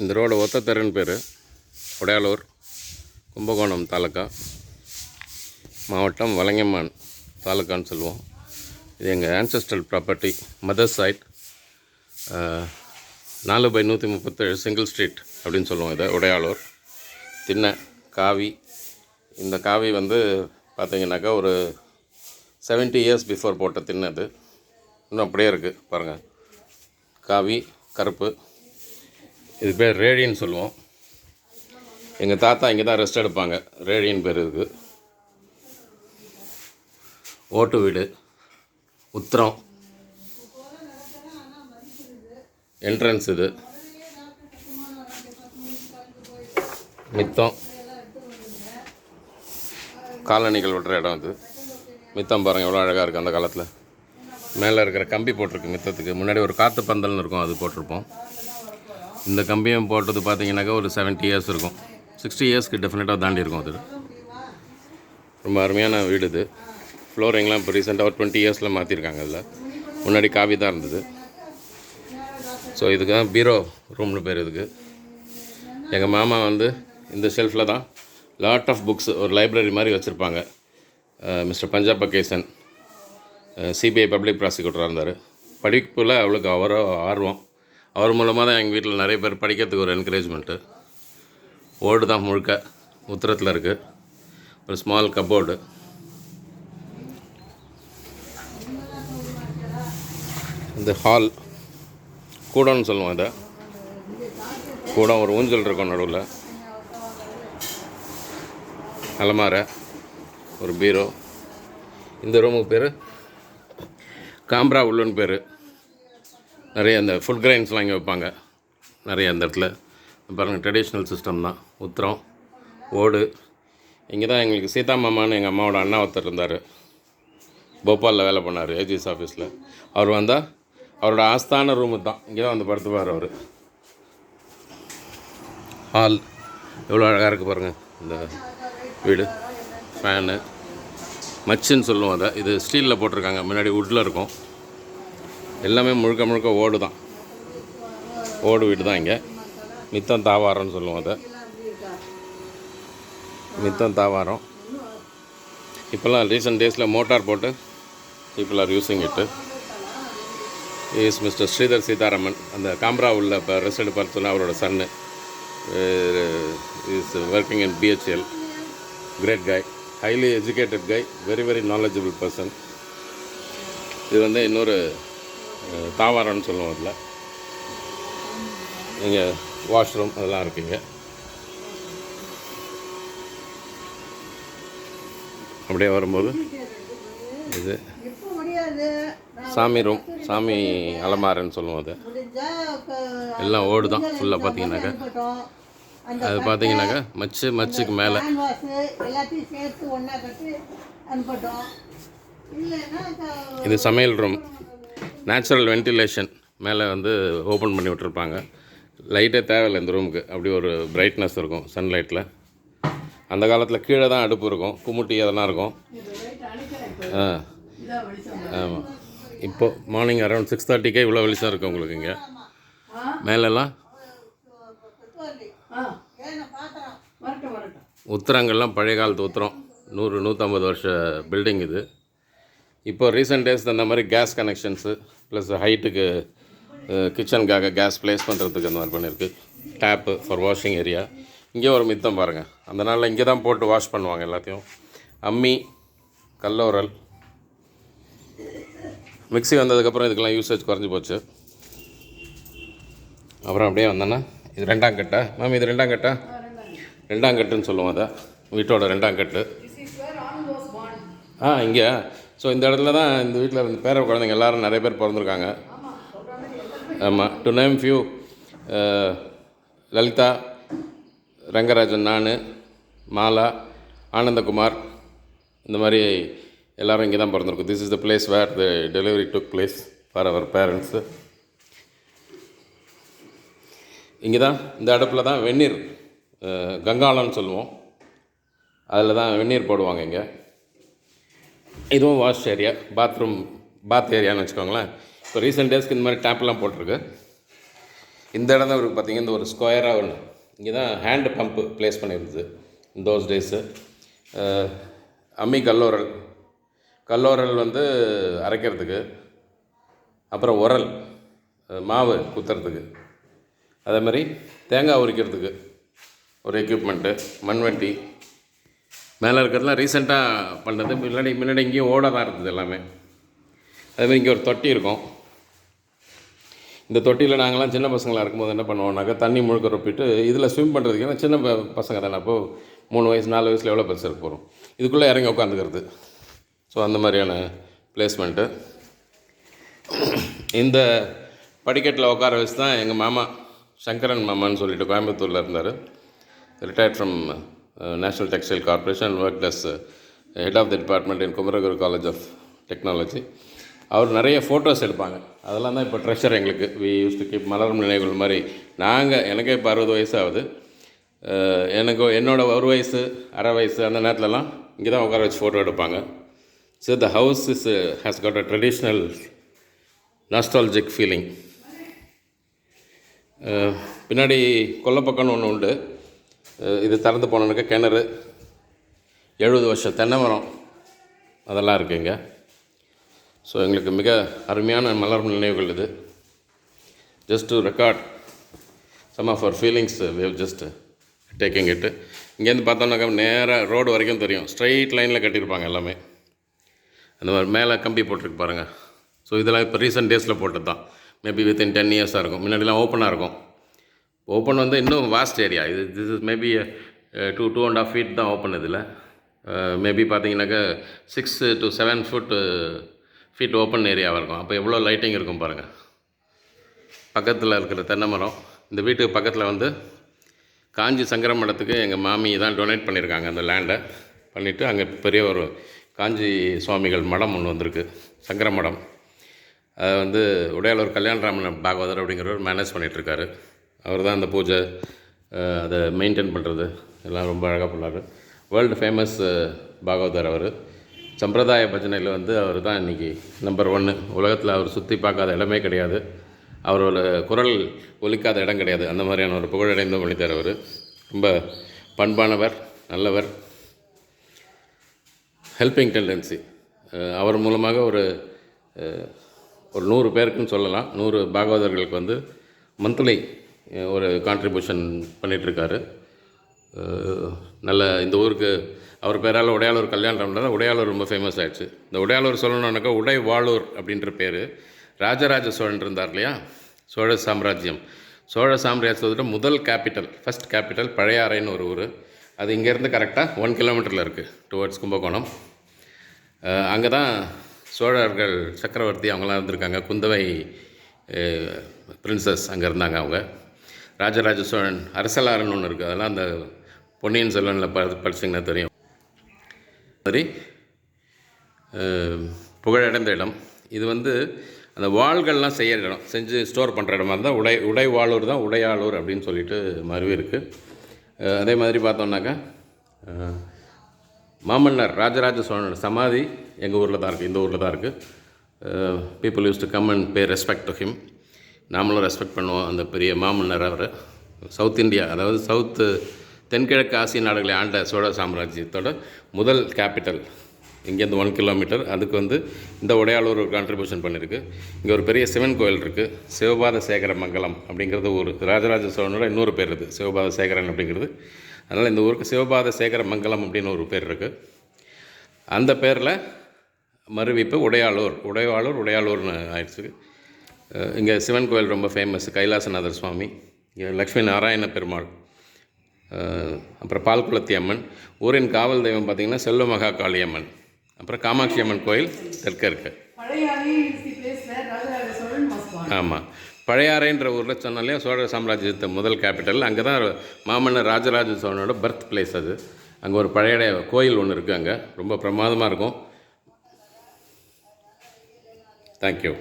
இந்த ரோடு ஒத்தத்தெருன்னு பேர். உடையாலூர், கும்பகோணம் தாலுக்கா, மாவட்டம் வலங்கைமான் தாலுக்கான்னு சொல்லுவோம். இது எங்கள் ancestral property, mother side. 4/137 single street அப்படின்னு சொல்லுவோம். இதை உடையாலூர் திண்ணை காவி. இந்த காவி வந்து பார்த்திங்கனாக்கா ஒரு 70 இயர்ஸ் பிஃபோர் போட்ட திண்ணை. அது இன்னும் அப்படியே இருக்குது பாருங்கள். காவி கருப்பு. இது பேர் ரேடின்னு சொல்லுவோம். எங்கள் தாத்தா இங்கே தான் ரெஸ்ட் எடுப்பாங்க. ரேடின்னு பேர் இருக்குது. ஓட்டு வீடு, உத்திரம், என்ட்ரன்ஸ். இது மித்தம், காலணிகள் விடுற இடம். இது மித்தம் பாருங்கள் எவ்வளோ அழகாக இருக்குது. அந்த காலத்தில் மேலே இருக்கிற கம்பி போட்டிருக்கு மித்தத்துக்கு. முன்னாடி ஒரு காற்று பந்தல்னு இருக்கும், அது போட்டிருப்போம். இந்த கம்பியும் போட்டது பார்த்திங்கனாக்கா ஒரு 70 இயர்ஸ் இருக்கும். 60 இயர்ஸ்க்கு டெஃபினட்டாக தாண்டி இருக்கும். அது ரொம்ப அருமையான வீடு. இது ஃப்ளோரிங்லாம் இப்போ ரீசெண்டாக ஒரு 20 இயர்ஸில் மாற்றிருக்காங்க. அதில் முன்னாடி காவி தான் இருந்தது. ஸோ இதுக்கு தான் பீரோ ரூம்னு பேர். இதுக்கு எங்கள் மாமா வந்து இந்த ஷெல்ஃபில் தான் லாட் ஆஃப் புக்ஸ், ஒரு லைப்ரரி மாதிரி வச்சுருப்பாங்க. மிஸ்டர் பஞ்சாப் பகேசன் சிபிஐ பப்ளிக் ப்ராசிக்யூட்டராக இருந்தார். படிப்பில் அவளுக்கு ஆர்வம். அவர் மூலமாக தான் எங்கள் வீட்டில் நிறைய பேர் படிக்கிறதுக்கு ஒரு என்கரேஜ்மெண்ட்டு. ஓடு தான் முழுக்க உத்தரத்தில் இருக்குது. ஒரு ஸ்மால் கப்போர்டு. இந்த ஹால் கூடம்னு சொல்லுவோம். இதை கூடம், ஒரு ஊஞ்சல் இருக்கும் நடுவில், அலமாரை, ஒரு பீரோ. இந்த ரூமுக்கு பேர் காம்ப்ரா உள்ளுன்னு பேர். நிறைய அந்த ஃபுட் கிரைன்ஸ்லாம் இங்கே வைப்பாங்க நிறைய அந்த இடத்துல. பாருங்கள், ட்ரெடிஷ்னல் சிஸ்டம் தான். உத்திரம், ஓடு. இங்கே தான் எங்களுக்கு சீதா மாமான்னு எங்கள் அம்மாவோட அண்ணா ஒருத்தர் இருந்தார். போபாலில் வேலை பண்ணார் ஏஜிஎஸ் ஆஃபீஸில். அவர் வந்தால் அவரோட ஆஸ்தான ரூமு தான். இங்கே தான் வந்து படுத்துப்பார் அவர். ஹால் எவ்வளோ அழகாக இருக்குது பாருங்கள். இந்த வீடு, ஃபேனு, மச்சுன்னு சொல்லுவோம் அதை. இது ஸ்டீலில் போட்டிருக்காங்க, முன்னாடி வுட்டில் இருக்கும். எல்லாமே முழுக்க முழுக்க ஓடு தான். ஓடு வீடு தான் இங்கே. மித்தம் தாவாரம்னு சொல்லுவோம் அதை. மித்தம் தாவாரம். இப்போல்லாம் ரீசெண்ட் டேஸில் மோட்டார் போட்டு people are using it. Is mister Sridhar Seetharaman. அந்த காம்ப்ரா உள்ள இப்போ ரெஸ்ட் எடுப்பார் சொன்னால் அவரோட son. Is working in BHEL. Great guy, highly educated guy, very very knowledgeable person. இது வந்து இன்னொரு தாவாரம்னு சொல்லுவோம். அதில் இங்கே வாஷ்ரூம் அதெல்லாம் இருக்குங்க. அப்படியே வரும்போது இது சாமி ரூம், சாமி அலமாரன்னு சொல்லுவோம். அது எல்லாம் ஓடு தான் ஃபுல்லாக. பார்த்தீங்கன்னாக்கா அது பார்த்தீங்கன்னாக்கா மச்சுக்கு மேலே இது சமையல் ரூம். நேச்சுரல் வென்டிலேஷன் மேலே வந்து ஓப்பன் பண்ணி விட்டுருப்பாங்க. லைட்டே தேவையில்லை இந்த ரூமுக்கு. அப்படி ஒரு பிரைட்னஸ் இருக்கும் சன்லைட்டில். அந்த காலத்தில் கீழே தான் அடுப்பு இருக்கும், கும்முட்டி அதெல்லாம் இருக்கும். ஆமாம். இப்போது மார்னிங் அரௌண்ட் 6:30 இவ்வளோ வெளிச்சம் இருக்குது உங்களுக்கு. இங்கே மேலெல்லாம் உத்தரங்கள்லாம் பழைய காலத்து உத்தரம். 100-150 வருஷ பில்டிங் இது. இப்போ ரீசெண்ட் டேஸ் அந்த மாதிரி கேஸ் கனெக்ஷன்ஸு ப்ளஸ் ஹைட்டுக்கு கிச்சனுக்காக கேஸ் ப்ளேஸ் பண்ணுறதுக்கு அந்த மாதிரி பண்ணியிருக்கு. Tap for washing area. இங்கே ஒரு மித்தம் பாருங்கள். அந்த நாளில் இங்கே தான் போட்டு வாஷ் பண்ணுவாங்க எல்லாத்தையும். அம்மி, கல்லோரல். மிக்ஸி வந்ததுக்கப்புறம் இதுக்கெல்லாம் யூசேஜ் குறைஞ்சி போச்சு. அப்புறம் அப்படியே வந்தோன்னா இது 2ஆம் கட்டா. மேம் இது 2ஆம் கட்டா? 2ஆம் கட்டுன்னு சொல்லுவோம் அதை. வீட்டோட 2ஆம் கட்டு. இங்கே. ஸோ இந்த இடத்துல தான் இந்த வீட்டில் இருந்த பேர குழந்தைங்க எல்லோரும் நிறைய பேர் பிறந்திருக்காங்க. ஆமாம். To name few, Lalitha, Rangarajan, நான், மாலா, ஆனந்தகுமார், இந்த மாதிரி எல்லோரும் இங்கே தான் பிறந்திருக்கும். This is the place where the delivery took place for our parents. இங்கே தான் இந்த அடுப்பில் தான் வெந்நீர், கங்காளம்னு சொல்லுவோம், அதில் தான் வெந்நீர் போடுவாங்க இங்கே. இதுவும் வாஷ் ஏரியா, பாத் ஏரியான்னு வச்சுக்கோங்களேன். இப்போ ரீசெண்ட் டேஸ்க்கு இந்த மாதிரி டேப்லாம் போட்டிருக்கு. இந்த இடம் தான் இவருக்கு பார்த்திங்கன்னா இந்த ஒரு ஸ்கொயராக ஒன்று இங்கே தான் ஹேண்டு பம்பு ப்ளேஸ் பண்ணியிருந்தது இந்த தோஸ் டேஸு. அம்மி கல்லோரல் வந்து அரைக்கிறதுக்கு, அப்புறம் உரல் மாவு குத்துறதுக்கு, அதே மாதிரி தேங்காய் உரிக்கிறதுக்கு ஒரு எக்யூப்மெண்ட்டு, மண்வெட்டி. மேலே இருக்கிறதுலாம் ரீசெண்டாக பண்ணது. முன்னாடி இங்கேயும் ஓட தான் இருந்தது எல்லாமே. அதேமாதிரி இங்கே ஒரு தொட்டி இருக்கும். இந்த தொட்டியில் நாங்கள்லாம் சின்ன பசங்களாக இருக்கும்போது என்ன பண்ணுவோம்னாக்கா தண்ணி முழுக்க ரொப்பிட்டு இதில் ஸ்விம் பண்ணுறதுக்கு, ஏன்னா சின்ன பசங்க தானே, அப்போது 3 வயசு 4 வயசில் எவ்வளோ பெருசு இருக்க போகிறோம், இதுக்குள்ளே இறங்கி உட்காந்துக்கிறது. ஸோ அந்த மாதிரியான பிளேஸ்மெண்ட்டு. இந்த படிக்கட்டில் உட்கார வச்சு தான் எங்கள் மாமா சங்கரன் மாமான்னு சொல்லிட்டு கோயம்புத்தூரில் இருந்தார். Retired from national textile corporation, work as head of the department in Kumaraguru college of technology. அவர் நிறைய ஃபோட்டோஸ் எடுப்பாங்க. அதெல்லாம் தான் இப்போ ட்ரெஷர் எங்களுக்கு. வி யூஸ் டு கீப் மலரும் நினைவுகள் மாதிரி. எனக்கே இப்போ 60 வயசு ஆகுது. என்னோடய 1 வயசு 1/2 வயசு அந்த நேரத்துலலாம் இங்கே தான் உட்கார வச்சு ஃபோட்டோ எடுப்பாங்க. So the house has got a traditional nostalgic feeling. பின்னாடி கொல்லப்பக்கம்னு ஒன்று உண்டு. இது திறந்து போனோன்னாக்கா கிணறு, 70 வருஷம் தென்னை மரம், அதெல்லாம் இருக்குது இங்கே. ஸோ எங்களுக்கு மிக அருமையான மலர் நினைவுகள் இது. Just to record some of our feelings we have just taking it. இங்கேருந்து பார்த்தோம்னாக்கா நேராக ரோடு வரைக்கும் தெரியும். ஸ்ட்ரைட் லைனில் கட்டியிருப்பாங்க எல்லாமே. அந்த மாதிரி மேலே கம்பி போட்டிருக்கு பாருங்கள். ஸோ இதெல்லாம் இப்போ ரீசெண்ட் டேஸில் போட்டது தான். மேபி வித்தின் 10 இயர்ஸாக இருக்கும். முன்னாடிலாம் ஓப்பனாக இருக்கும். ஓப்பன் வந்து இன்னும் வாஸ்ட் ஏரியா இது. திஸ் இஸ் மேபி 2.5 feet தான் ஓப்பன். இதில் மேபி பார்த்தீங்கன்னாக்கா 6 to 7 feet ஓப்பன் ஏரியாவாக இருக்கும். அப்போ எவ்வளோ லைட்டிங் இருக்கும் பாருங்கள். பக்கத்தில் இருக்கிற தென்னை மரம். இந்த வீட்டுக்கு பக்கத்தில் வந்து காஞ்சி சங்கர மடத்துக்கு எங்கள் மாமி தான் டொனேட் பண்ணியிருக்காங்க அந்த லேண்டை. பண்ணிவிட்டு அங்கே பெரிய ஒரு காஞ்சி சுவாமிகள் மடம் ஒன்று வந்திருக்கு, சங்கர மடம். அதை வந்து உடையாளூர் கல்யாணராமன் பாகவதர் அப்படிங்கிறவர் மேனேஜ் பண்ணிகிட்ருக்காரு. அவர் தான் அந்த பூஜை அதை மெயின்டைன் பண்ணுறது எல்லாம் ரொம்ப அழகாக பண்ணார். வேர்ல்டு ஃபேமஸ் பாகவதர் அவர். சம்பிரதாய பஜனையில் வந்து அவர் தான் இன்றைக்கி நம்பர் 1. உலகத்தில் அவர் சுற்றி பார்க்காத இடமே கிடையாது, அவரோட குரல் ஒலிக்காத இடம் கிடையாது. அந்த மாதிரியான ஒரு புகழடைந்த மனிதர் அவர். ரொம்ப பண்பானவர், நல்லவர், ஹெல்பிங் டெண்டன்சி. அவர் மூலமாக ஒரு 100 பேருக்குன்னு சொல்லலாம், 100 பாகவதர்களுக்கு வந்து மந்த்லி ஒரு கான்ட்ரிபியூஷன் பண்ணிகிட்ருக்காரு. நல்ல இந்த ஊருக்கு அவர் பேரால் உடையாளூர் கல்யாணம் உடையாளூர் ரொம்ப ஃபேமஸ் ஆகிடுச்சு. இந்த உடையாளூர் சொல்லணுன்னாக்கா உடைவாளூர் அப்படின்ற பேர். ராஜராஜ சோழன் இருந்தார் இல்லையா, சோழ சாம்ராஜ்யத்தோட முதல் கேபிட்டல், ஃபஸ்ட் கேபிட்டல் பழையாறைன்னு ஒரு ஊர். அது இங்கேருந்து கரெக்டாக 1 கிலோமீட்டரில் இருக்குது டுவர்ட்ஸ் கும்பகோணம். அங்கே தான் சோழர்கள் சக்கரவர்த்தி அவங்களாம் இருந்திருக்காங்க. குந்தவை பிரின்சஸ் அங்கே இருந்தாங்க அவங்க. ராஜராஜ சோழன் அரசலாறுன்னு ஒன்று இருக்குது, அதெல்லாம் அந்த பொன்னியின் செல்வனில் படிச்சிங்கன்னா தெரியும். சரி, புகழடைந்த இடம் இது. வந்து அந்த வாள்கள்லாம் செய்கிற இடம், செஞ்சு ஸ்டோர் பண்ணுற இடமா இருந்தால் உடைவாளூர் தான் உடையாளூர் அப்படின்னு சொல்லிட்டு மருவி இருக்குது. அதே மாதிரி பார்த்தோம்னாக்கா மாமன்னர் ராஜராஜ சோழனோட சமாதி எங்கள் ஊரில் தான் இருக்குது, இந்த ஊரில் தான் இருக்குது. People use to come and pay respect to him. நாமளும் ரெஸ்பெக்ட் பண்ணுவோம் அந்த பெரிய மாமன்னர். அவர் சவுத் இந்தியா, அதாவது தென்கிழக்கு ஆசிய நாடுகளை ஆண்ட சோழ சாம்ராஜ்யத்தோட முதல் கேபிட்டல் இங்கேருந்து 1 கிலோமீட்டர். அதுக்கு வந்து இந்த உடையாளூர் ஒரு கான்ட்ரிபியூஷன் பண்ணியிருக்கு. இங்கே ஒரு பெரிய சிவன் கோயில் இருக்குது, சிவபாத சேகர மங்கலம் அப்படிங்கிறது ஊர். ராஜராஜ சோழனோட இன்னொரு பேர் இது, சிவபாத சேகரன் அப்படிங்கிறது. அதனால் இந்த ஊருக்கு சிவபாத சேகர மங்கலம் அப்படின்னு ஒரு பேர் இருக்குது. அந்த பேரில் மறுவிப்பு உடையாளூர்னு ஆயிடுச்சு. இங்கே சிவன் கோயில் ரொம்ப ஃபேமஸ், கைலாசநாதர் சுவாமி, இங்கே லக்ஷ்மி நாராயண பெருமாள், அப்புறம் பால்குளத்தி அம்மன். ஊரின் காவல் தெய்வம் பார்த்திங்கன்னா செல்வ மகா காளியம்மன். அப்புறம் காமாட்சி அம்மன் கோயில் தெற்க இருக்குது. ஆமாம், பழையாறைன்ற ஊரில் சொன்னாலே சோழ சாம்ராஜ்யத்தை முதல் கேபிட்டல். அங்கே தான் மாமன்னர் ராஜராஜ சோழனோட பர்த் பிளேஸ் அது. அங்கே ஒரு பழைய கோயில் ஒன்று இருக்குது, அங்கே ரொம்ப பிரமாதமாக இருக்கும். தேங்க்யூ.